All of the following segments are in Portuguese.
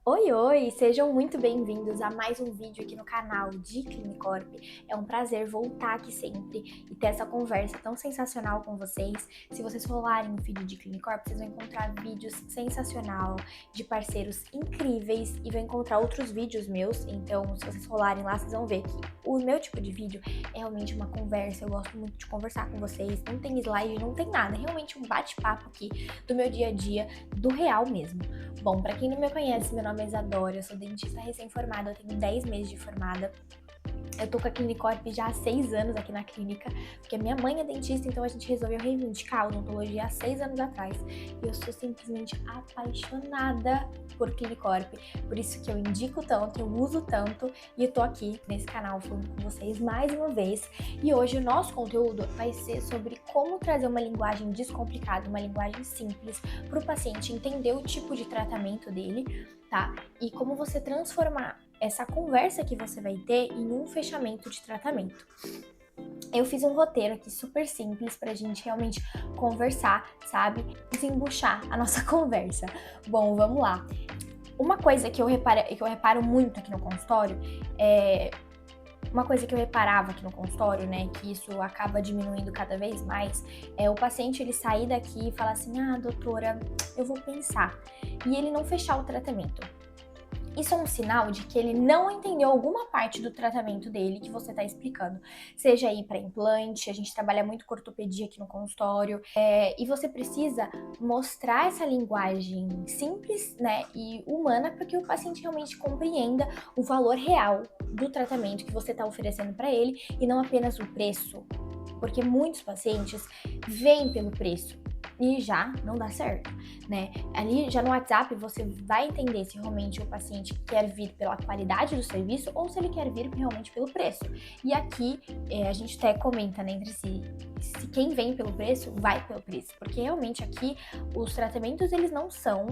Oi, oi! Sejam muito bem-vindos a mais um vídeo aqui no canal de Clinicorp. É um prazer voltar aqui sempre e ter essa conversa tão sensacional com vocês. Se vocês rolarem no feed de Clinicorp, vocês vão encontrar vídeos sensacional de parceiros incríveis e vão encontrar outros vídeos meus. Então, se vocês rolarem lá, vocês vão ver que o meu tipo de vídeo é realmente uma conversa. Eu gosto muito de conversar com vocês. Não tem slide, não tem nada. É realmente um bate-papo aqui do meu dia a dia, do real mesmo. Bom, pra quem não me conhece, meu nome é Isadora, eu sou dentista recém-formada, eu tenho 10 meses de formada. Eu tô com a Clinicorp já há 6 anos aqui na clínica, porque minha mãe é dentista, então a gente resolveu reivindicar a odontologia há 6 anos atrás. E eu sou simplesmente apaixonada por Clinicorp, por isso que eu indico tanto, eu uso tanto, e eu tô aqui nesse canal falando com vocês mais uma vez. E hoje o nosso conteúdo vai ser sobre como trazer uma linguagem descomplicada, uma linguagem simples, para o paciente entender o tipo de tratamento dele, tá? E como você transformar essa conversa que você vai ter em um fechamento de tratamento. Eu fiz um roteiro aqui super simples pra gente realmente conversar, sabe? Desembuchar a nossa conversa. Bom, vamos lá. Uma coisa que eu reparo muito aqui no consultório uma coisa que eu reparava aqui no consultório, né, que isso acaba diminuindo cada vez mais, é o paciente ele sair daqui e falar assim: "Ah, doutora, eu vou pensar", e ele não fechar o tratamento. Isso é um sinal de que ele não entendeu alguma parte do tratamento dele que você está explicando. Seja aí para implante, a gente trabalha muito com ortopedia aqui no consultório, e você precisa mostrar essa linguagem simples, né, e humana para que o paciente realmente compreenda o valor real do tratamento que você está oferecendo para ele e não apenas o preço. Porque muitos pacientes vêm pelo preço e já não dá certo, né? Ali já no WhatsApp você vai entender se realmente o paciente quer vir pela qualidade do serviço ou se ele quer vir realmente pelo preço. E aqui a gente até comenta, né, entre si, se quem vem pelo preço, vai pelo preço, porque realmente aqui os tratamentos não são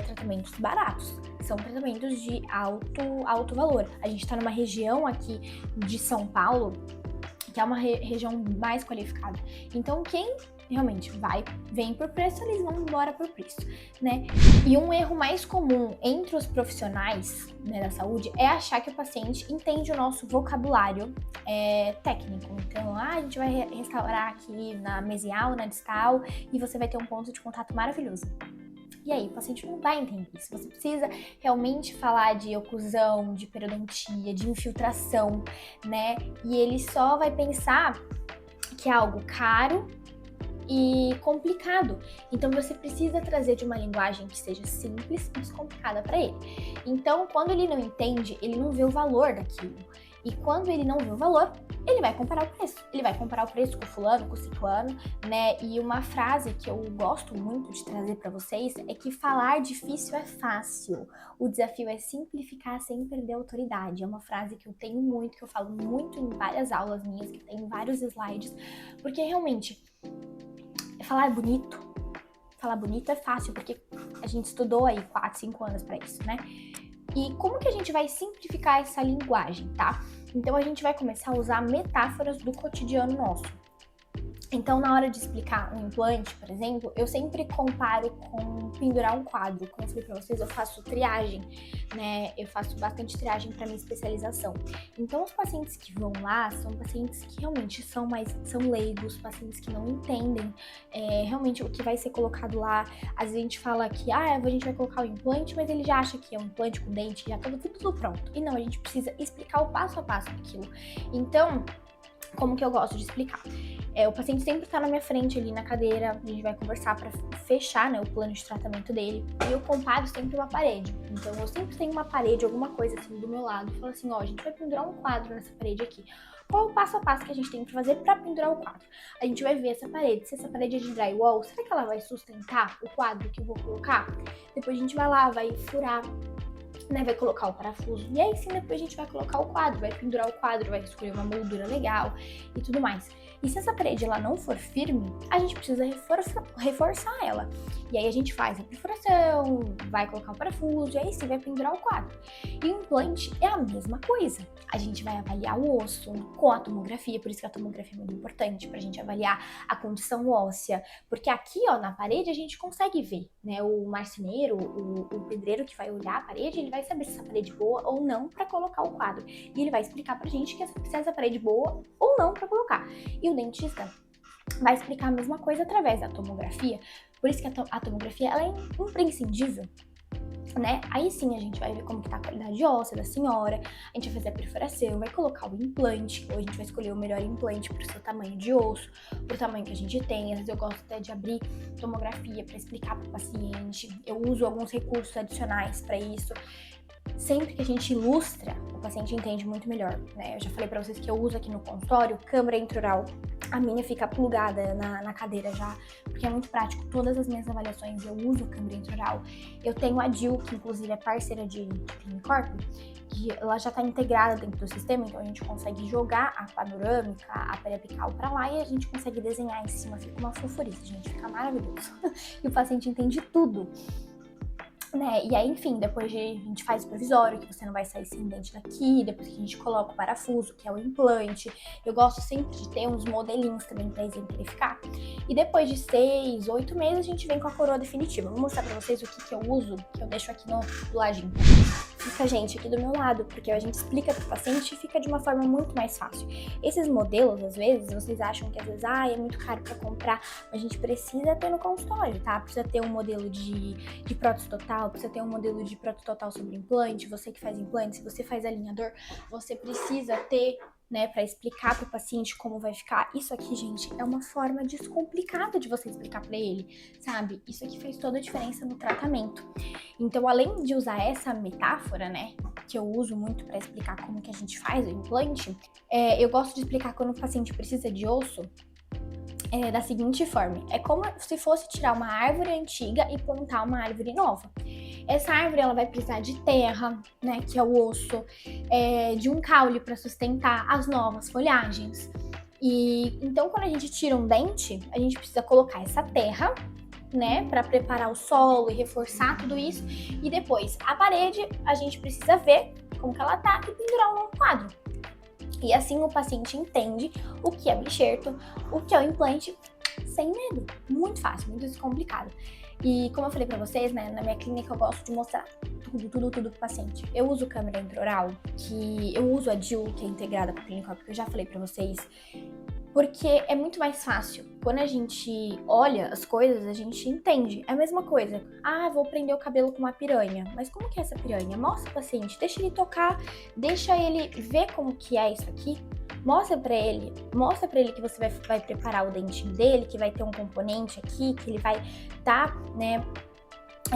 tratamentos baratos, são tratamentos de alto valor. A gente está numa região aqui de São Paulo que é uma região mais qualificada. Então, quem realmente vem por preço, eles vão embora por preço, né? E um erro mais comum entre os profissionais, né, da saúde é achar que o paciente entende o nosso vocabulário técnico. Então, a gente vai restaurar aqui na mesial, na distal, e você vai ter um ponto de contato maravilhoso. E aí, o paciente não vai entender isso. Você precisa realmente falar de oclusão, de periodontia, de infiltração, né? E ele só vai pensar que é algo caro e complicado. Então você precisa trazer de uma linguagem que seja simples e descomplicada para ele. Então, quando ele não entende, ele não vê o valor daquilo. E quando ele não vê o valor, ele vai comparar o preço. Ele vai comparar o preço com o fulano, com o ciclano, né? E uma frase que eu gosto muito de trazer para vocês é que falar difícil é fácil. O desafio é simplificar sem perder a autoridade. É uma frase que eu tenho muito, que eu falo muito em várias aulas minhas, que tem vários slides, porque realmente falar bonito. Falar bonito é fácil, porque a gente estudou aí 4, 5 anos para isso, né? E como que a gente vai simplificar essa linguagem, tá? Então a gente vai começar a usar metáforas do cotidiano nosso. Então, na hora de explicar um implante, por exemplo, eu sempre comparo com pendurar um quadro. Como eu falei pra vocês, eu faço triagem, né? Eu faço bastante triagem para minha especialização. Então, os pacientes que vão lá são pacientes que realmente são leigos, pacientes que não entendem realmente o que vai ser colocado lá. Às vezes a gente fala que a gente vai colocar o implante, mas ele já acha que é um implante com dente, já tá tudo pronto. E não, a gente precisa explicar o passo a passo daquilo. Então, como que eu gosto de explicar? O paciente sempre está na minha frente ali na cadeira, a gente vai conversar para fechar, né, o plano de tratamento dele. E eu comparo sempre uma parede. Então eu sempre tenho uma parede, alguma coisa assim do meu lado. Falo assim, a gente vai pendurar um quadro nessa parede aqui. Qual é o passo a passo que a gente tem que fazer para pendurar o quadro? A gente vai ver essa parede. Se essa parede é de drywall, será que ela vai sustentar o quadro que eu vou colocar? Depois a gente vai lá, vai furar né, vai colocar o parafuso. E aí sim, depois a gente vai colocar o quadro, vai pendurar o quadro, vai escolher uma moldura legal e tudo mais. E se essa parede ela não for firme, a gente precisa reforçar ela. E aí a gente faz a perfuração, vai colocar o parafuso, e aí sim vai pendurar o quadro. E o implante é a mesma coisa. A gente vai avaliar o osso com a tomografia, por isso que a tomografia é muito importante, pra gente avaliar a condição óssea. Porque aqui, ó, na parede a gente consegue ver, né? O marceneiro, o pedreiro que vai olhar a parede, ele vai saber se essa parede é boa ou não pra colocar o quadro. E ele vai explicar pra gente se essa parede é boa ou não pra colocar. E o dentista vai explicar a mesma coisa através da tomografia. Por isso que a tomografia ela é imprescindível, né? Aí sim a gente vai ver como que tá a qualidade óssea da senhora, a gente vai fazer a perfuração, vai colocar o implante, ou a gente vai escolher o melhor implante pro seu tamanho de osso, pro tamanho que a gente tem. Às vezes eu gosto até de abrir tomografia para explicar pro paciente. Eu uso alguns recursos adicionais para isso. Sempre que a gente ilustra, o paciente entende muito melhor, né? Eu já falei pra vocês que eu uso aqui no consultório câmara intraoral. A minha fica plugada na cadeira já, porque é muito prático. Todas as minhas avaliações eu uso câmara intraoral. Eu tenho a DIL, que inclusive é parceira de Clinicorp, que ela já tá integrada dentro do sistema, então a gente consegue jogar a panorâmica, a periapical pra lá e a gente consegue desenhar em cima. Fica uma fofurice, gente, fica maravilhoso. E o paciente entende tudo. Né? E aí, enfim, depois a gente faz o provisório, que você não vai sair sem dente daqui, depois que a gente coloca o parafuso, que é o implante. Eu gosto sempre de ter uns modelinhos também pra exemplificar. E depois de 6, 8 meses, a gente vem com a coroa definitiva. Vou mostrar pra vocês o que eu uso, que eu deixo aqui do ladinho. Fica, gente, aqui do meu lado, porque a gente explica pro paciente e fica de uma forma muito mais fácil. Esses modelos, às vezes, vocês acham que às vezes, é muito caro pra comprar, mas a gente precisa ter no consultório, tá? Precisa ter um modelo de prótese total, precisa ter um modelo de prótese total sobre implante, você que faz implante, se você faz alinhador, você precisa ter, né, para explicar para o paciente como vai ficar. Isso aqui, gente, é uma forma descomplicada de você explicar para ele, sabe? Isso aqui faz toda a diferença no tratamento. Então, além de usar essa metáfora, né, que eu uso muito para explicar como que a gente faz o implante, eu gosto de explicar quando o paciente precisa de osso, da seguinte forma: é como se fosse tirar uma árvore antiga e plantar uma árvore nova. Essa árvore ela vai precisar de terra, né, que é o osso, de um caule para sustentar as novas folhagens. E então, quando a gente tira um dente, a gente precisa colocar essa terra, né, para preparar o solo e reforçar tudo isso. E depois, a parede, a gente precisa ver como que ela tá e pendurar um novo quadro. E assim o paciente entende o que é o enxerto, o que é o implante, sem medo. Muito fácil, muito descomplicado. E como eu falei pra vocês, né, na minha clínica eu gosto de mostrar tudo pro paciente. Eu uso câmera intraoral, que eu uso a DIL, que é integrada com a Clinicorp, porque eu já falei pra vocês, porque é muito mais fácil. Quando a gente olha as coisas, a gente entende. É a mesma coisa. Vou prender o cabelo com uma piranha. Mas como que é essa piranha? Mostra o paciente, deixa ele tocar, deixa ele ver como que é isso aqui. Mostra pra ele que você vai preparar o dentinho dele, que vai ter um componente aqui, que ele vai tá, né,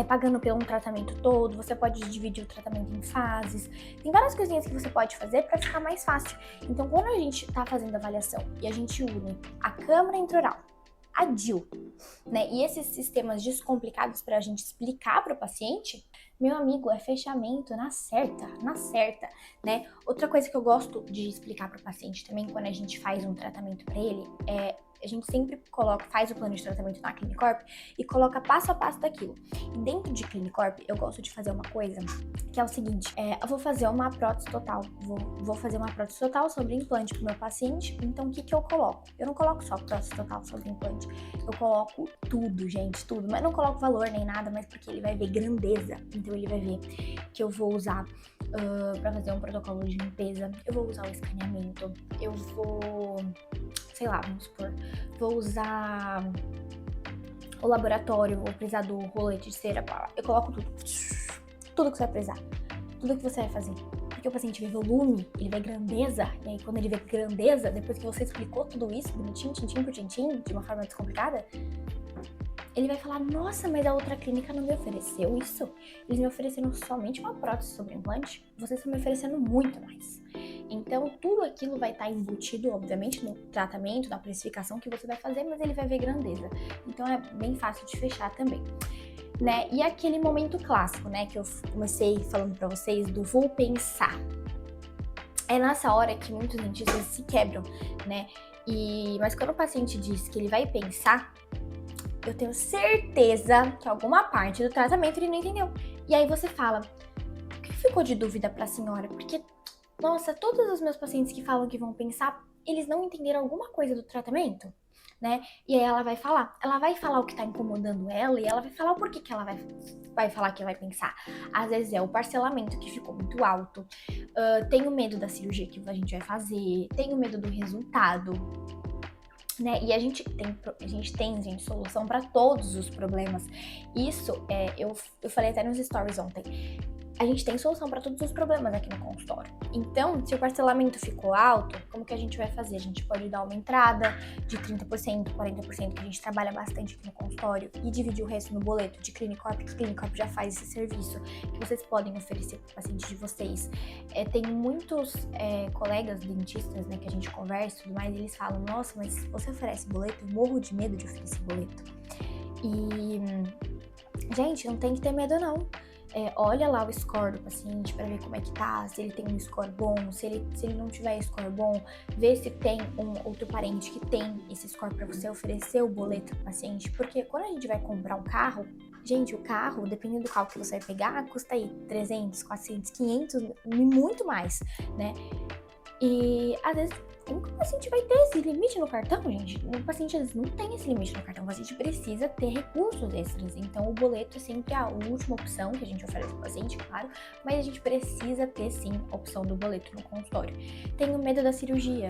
pagando por um tratamento todo. Você pode dividir o tratamento em fases. Tem várias coisinhas que você pode fazer para ficar mais fácil. Então, quando a gente tá fazendo a avaliação e a gente une a câmara intraoral, a DIL, né, e esses sistemas descomplicados para a gente explicar para o paciente, meu amigo, é fechamento na certa, né? Outra coisa que eu gosto de explicar para o paciente também, quando a gente faz um tratamento para ele, a gente sempre faz o plano de tratamento na Clinicorp e coloca passo a passo daquilo. E dentro de Clinicorp, eu gosto de fazer uma coisa, que é o seguinte: eu vou fazer uma prótese total, vou fazer uma prótese total sobre implante pro meu paciente. Então, o que eu coloco? Eu não coloco só prótese total sobre implante, eu coloco tudo, gente, tudo. Mas não coloco valor nem nada, mas porque ele vai ver grandeza. Então, ele vai ver que eu vou usar para fazer um protocolo de limpeza, eu vou usar o escaneamento, eu vou, sei lá, vamos supor, vou usar o laboratório, vou precisar do rolete de cera, eu coloco tudo que você vai precisar, tudo que você vai fazer. Porque o paciente vê volume, ele vê grandeza, e aí quando ele vê grandeza, depois que você explicou tudo isso, bonitinho, tintim por tintim, de uma forma descomplicada, ele vai falar: nossa, mas a outra clínica não me ofereceu isso. Eles me ofereceram somente uma prótese sobre implante, vocês estão me oferecendo muito mais. Então, tudo aquilo vai estar embutido, obviamente, no tratamento, na precificação que você vai fazer, mas ele vai ver grandeza. Então, é bem fácil de fechar também. né? E aquele momento clássico, né, que eu comecei falando pra vocês do vou pensar. É nessa hora que muitos dentistas se quebram, né? Mas quando o paciente diz que ele vai pensar, eu tenho certeza que alguma parte do tratamento ele não entendeu. E aí você fala, o que ficou de dúvida pra senhora? Porque, nossa, todos os meus pacientes que falam que vão pensar, eles não entenderam alguma coisa do tratamento, né? E aí ela vai falar o que tá incomodando ela e ela vai falar o porquê que ela vai falar que vai pensar. Às vezes é o parcelamento que ficou muito alto, tenho medo da cirurgia que a gente vai fazer, tenho medo do resultado, né? E a gente tem solução para todos os problemas. Isso eu falei até nos stories ontem. A gente tem solução para todos os problemas aqui no consultório. Então, se o parcelamento ficou alto, como que a gente vai fazer? A gente pode dar uma entrada de 30%, 40%, que a gente trabalha bastante aqui no consultório, e dividir o resto no boleto de Clinicorp, que o Clinicorp já faz esse serviço, que vocês podem oferecer para o paciente de vocês. Tem muitos colegas dentistas, né, que a gente conversa e tudo mais, e eles falam, nossa, mas você oferece boleto? Eu morro de medo de oferecer boleto. E, gente, não tem que ter medo, não. Olha lá o score do paciente para ver como é que tá, se ele tem um score bom, se ele não tiver score bom, vê se tem um outro parente que tem esse score para você oferecer o boleto pro paciente, porque quando a gente vai comprar um carro, gente, o carro, dependendo do carro que você vai pegar, custa aí 300, 400, 500 e muito mais, né? E às vezes, como que o paciente vai ter esse limite no cartão, gente? O paciente às vezes não tem esse limite no cartão, o paciente precisa ter recursos extras. Então, o boleto é sempre a última opção que a gente oferece para o paciente, claro, mas a gente precisa ter sim a opção do boleto no consultório. Tenho medo da cirurgia.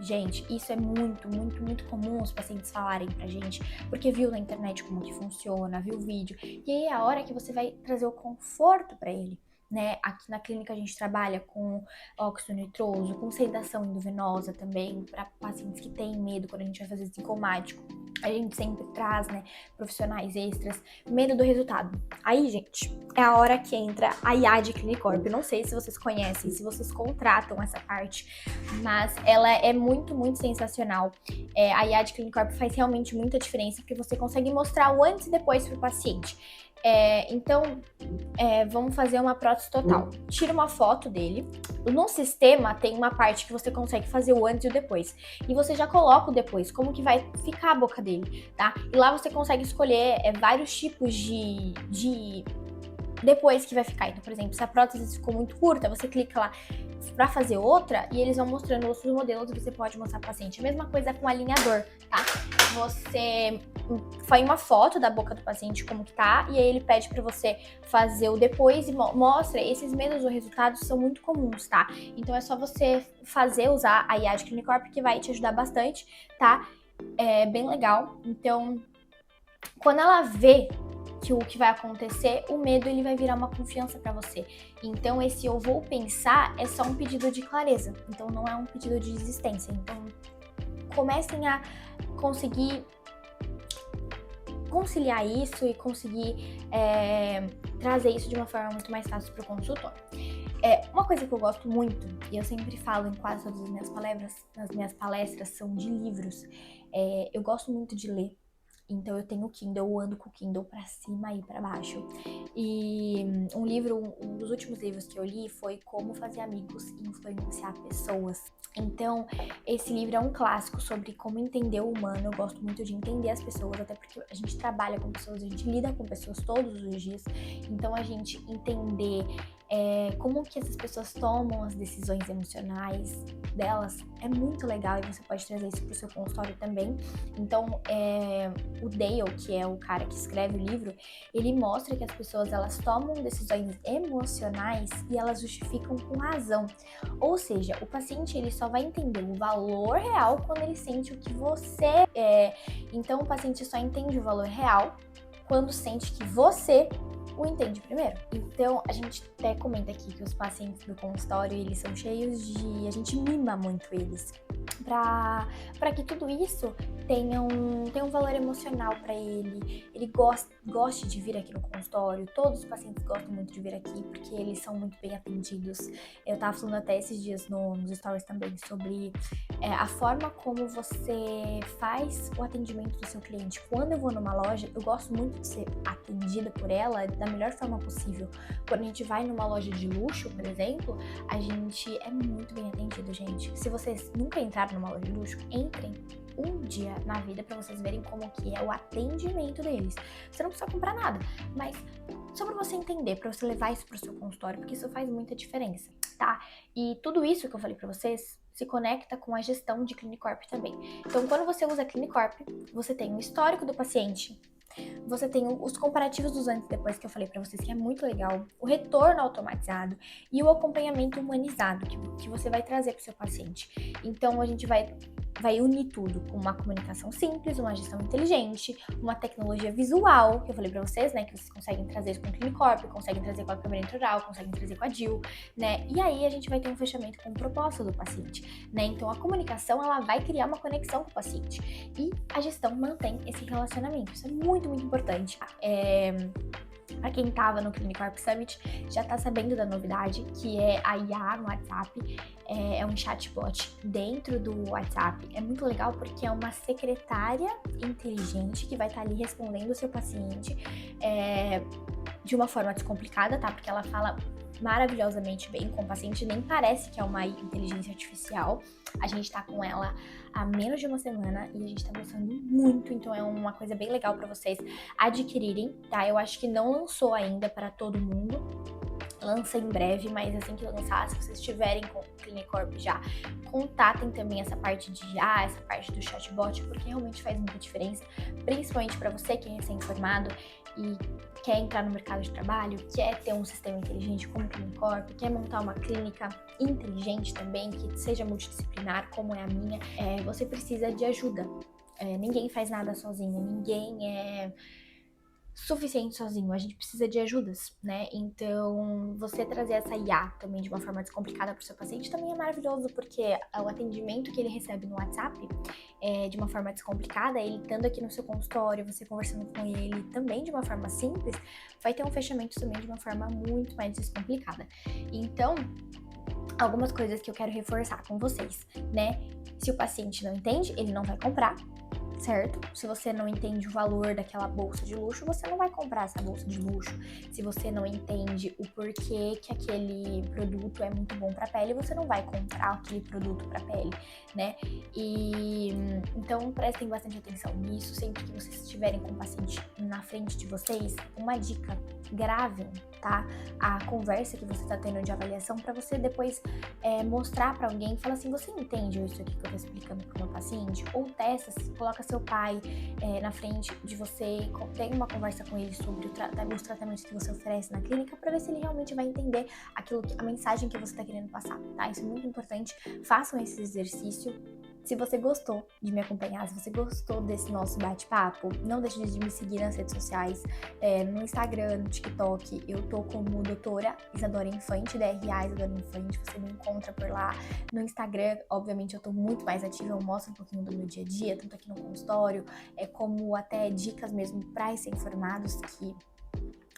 Gente, isso é muito, muito, muito comum os pacientes falarem pra gente, porque viu na internet como que funciona, viu o vídeo, e aí é a hora que você vai trazer o conforto pra ele. Né? Aqui na clínica a gente trabalha com óxido nitroso, com sedação endovenosa também, para pacientes que têm medo quando a gente vai fazer sincomático. A gente sempre traz, né, profissionais extras, medo do resultado. Aí, gente, é a hora que entra a IAD Clinicorp. Não sei se vocês conhecem, se vocês contratam essa parte, mas ela é muito, muito sensacional. A IAD Clinicorp faz realmente muita diferença, porque você consegue mostrar o antes e depois para o paciente. Então, vamos fazer uma prótese total. Tira uma foto dele. No sistema tem uma parte que você consegue fazer o antes e o depois. E você já coloca o depois, como que vai ficar a boca dele, tá? E lá você consegue escolher vários tipos de depois que vai ficar. Então, por exemplo, se a prótese ficou muito curta, você clica lá para fazer outra e eles vão mostrando outros modelos e você pode mostrar para o paciente. A mesma coisa com o alinhador, tá? Você faz uma foto da boca do paciente como que tá e aí ele pede para você fazer o depois e mostra. Esses mesmos resultados são muito comuns, tá? Então é só você usar a IAD Clinicorp que vai te ajudar bastante, tá? É bem legal. Então, quando ela vê que o que vai acontecer, o medo ele vai virar uma confiança para você. Então esse eu vou pensar é só um pedido de clareza, então não é um pedido de desistência. Então comecem a conseguir conciliar isso e conseguir trazer isso de uma forma muito mais fácil para o consultório. Uma coisa que eu gosto muito, e eu sempre falo em quase todas as minhas palestras são de livros. Eu gosto muito de ler. Então eu tenho o Kindle, eu ando com o Kindle pra cima e pra baixo. E um dos últimos livros que eu li foi Como Fazer Amigos e Influenciar Pessoas. Então, esse livro é um clássico sobre como entender o humano. Eu gosto muito de entender as pessoas, até porque a gente trabalha com pessoas, a gente lida com pessoas todos os dias. Então, a gente entender como que essas pessoas tomam as decisões emocionais delas é muito legal e você pode trazer isso pro seu consultório também. Então, o Dale, que é o cara que escreve o livro, ele mostra que as pessoas elas tomam decisões emocionais e elas justificam com razão. Ou seja, o paciente ele só vai entender o valor real quando ele sente o que você é. Então, o paciente só entende o valor real quando sente que você o entende primeiro. Então, a gente até comenta aqui que os pacientes do consultório, eles são cheios de... A gente mima muito eles para que tudo isso tenha um valor emocional para ele goste de vir aqui no consultório. Todos os pacientes gostam muito de vir aqui, porque eles são muito bem atendidos. Eu tava falando até esses dias nos stories também sobre a forma como você faz o atendimento do seu cliente. Quando eu vou numa loja, eu gosto muito de ser atendida por ela da melhor forma possível. Quando a gente vai numa loja de luxo, por exemplo, a gente é muito bem atendido, gente. Se vocês nunca entraram numa loja de luxo, entrem um dia na vida pra vocês verem como que é o atendimento deles. Você não precisa comprar nada, mas só pra você entender, pra você levar isso pro seu consultório, porque isso faz muita diferença, tá? E tudo isso que eu falei pra vocês se conecta com a gestão de Clinicorp também. Então, quando você usa Clinicorp, você tem o histórico do paciente, você tem os comparativos dos antes e depois que eu falei pra vocês, que é muito legal, o retorno automatizado e o acompanhamento humanizado que você vai trazer pro seu paciente. Então, a gente vai unir tudo com uma comunicação simples, uma gestão inteligente, uma tecnologia visual, que eu falei pra vocês, né, que vocês conseguem trazer isso com o Clinicorp, conseguem trazer com a câmera intraoral, conseguem trazer com a DIL, né, e aí a gente vai ter um fechamento com o propósito do paciente, né, então a comunicação, ela vai criar uma conexão com o paciente, e a gestão mantém esse relacionamento, isso é muito, muito importante. Pra quem tava no Clinicorp Summit, já tá sabendo da novidade, que é a IA no WhatsApp, é um chatbot dentro do WhatsApp. É muito legal porque é uma secretária inteligente que vai estar ali respondendo o seu paciente de uma forma descomplicada, tá? Porque ela fala maravilhosamente bem com o paciente, nem parece que é uma inteligência artificial. A gente tá com ela há menos de uma semana e a gente tá gostando muito, então é uma coisa bem legal pra vocês adquirirem, tá? Eu acho que não lançou ainda para todo mundo, lança em breve, mas assim que lançar, se vocês tiverem com o Clinicorp já, contatem também essa parte de IA, essa parte do chatbot, porque realmente faz muita diferença, principalmente para você que é recém-formado e quer entrar no mercado de trabalho, quer ter um sistema inteligente como o Clinicorp, quer montar uma clínica inteligente também, que seja multidisciplinar, como é a minha, você precisa de ajuda. Ninguém faz nada sozinho, ninguém é suficiente sozinho, a gente precisa de ajudas, né? Então, você trazer essa IA também de uma forma descomplicada para o seu paciente também é maravilhoso, porque o atendimento que ele recebe no WhatsApp de uma forma descomplicada, ele estando aqui no seu consultório, você conversando com ele também de uma forma simples, vai ter um fechamento também de uma forma muito mais descomplicada. Então, algumas coisas que eu quero reforçar com vocês, né? Se o paciente não entende, ele não vai comprar, certo? Se você não entende o valor daquela bolsa de luxo, você não vai comprar essa bolsa de luxo. Se você não entende o porquê que aquele produto é muito bom para a pele, você não vai comprar aquele produto para a pele, né? E então prestem bastante atenção nisso. Sempre que vocês estiverem com o paciente na frente de vocês, uma dica: gravem, tá? A conversa que você está tendo de avaliação, para você depois mostrar para alguém e falar assim: você entende isso aqui que eu tô explicando pro meu paciente? Ou testa, coloca seu pai na frente de você, tem uma conversa com ele sobre os tratamentos que você oferece na clínica, para ver se ele realmente vai entender a mensagem que você está querendo passar, tá? Isso é muito importante. Façam esse exercício. Se você gostou de me acompanhar, se você gostou desse nosso bate-papo, não deixe de me seguir nas redes sociais, no Instagram, no TikTok. Eu tô como doutora Isadora Infante, DRA Isadora Infante, você me encontra por lá. No Instagram, obviamente, eu tô muito mais ativa, eu mostro um pouquinho do meu dia a dia, tanto aqui no consultório, como até dicas mesmo para recém-formados, que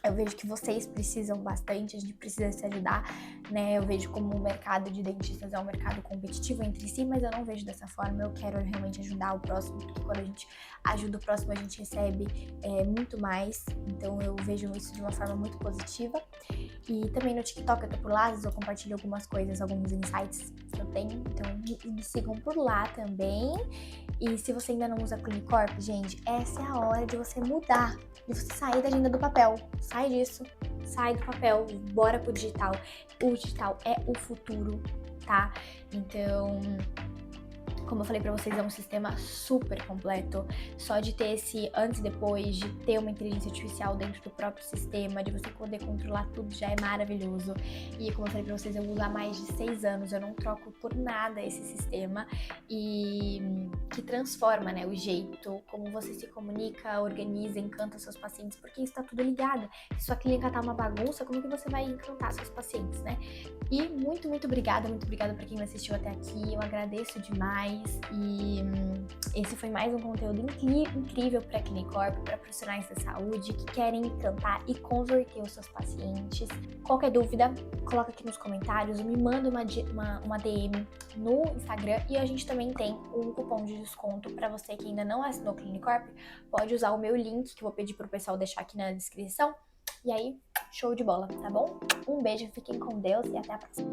eu vejo que vocês precisam bastante, a gente precisa se ajudar, né? Eu vejo como o mercado de dentistas é um mercado competitivo entre si, mas eu não vejo dessa forma. Eu quero realmente ajudar o próximo, porque quando a gente ajuda o próximo, a gente recebe muito mais. Então eu vejo isso de uma forma muito positiva. E também no TikTok eu tô por lá, às vezes eu compartilho algumas coisas, alguns insights que eu tenho. Então me sigam por lá também. E se você ainda não usa Clinicorp, gente, essa é a hora de você mudar, de você sair da agenda do papel. Sai disso, sai do papel, bora pro digital. O digital é o futuro, tá? Então, Como eu falei pra vocês, é um sistema super completo. Só de ter esse antes e depois, de ter uma inteligência artificial dentro do próprio sistema, de você poder controlar tudo, já é maravilhoso. E como eu falei pra vocês, eu uso há mais de 6 anos, eu não troco por nada esse sistema. E que transforma, né, o jeito como você se comunica, organiza, encanta seus pacientes, porque isso tá tudo ligado. Se sua clínica tá uma bagunça, como que você vai encantar seus pacientes, né? E muito obrigada pra quem me assistiu até aqui, eu agradeço demais. E esse foi mais um conteúdo incrível para Clinicorp, para profissionais da saúde que querem encantar e converter os seus pacientes. Qualquer dúvida, coloca aqui nos comentários, ou me manda uma DM no Instagram, e a gente também tem um cupom de desconto para você que ainda não assinou Clinicorp. Pode usar o meu link, que eu vou pedir pro pessoal deixar aqui na descrição. E aí, show de bola, tá bom? Um beijo, fiquem com Deus e até a próxima.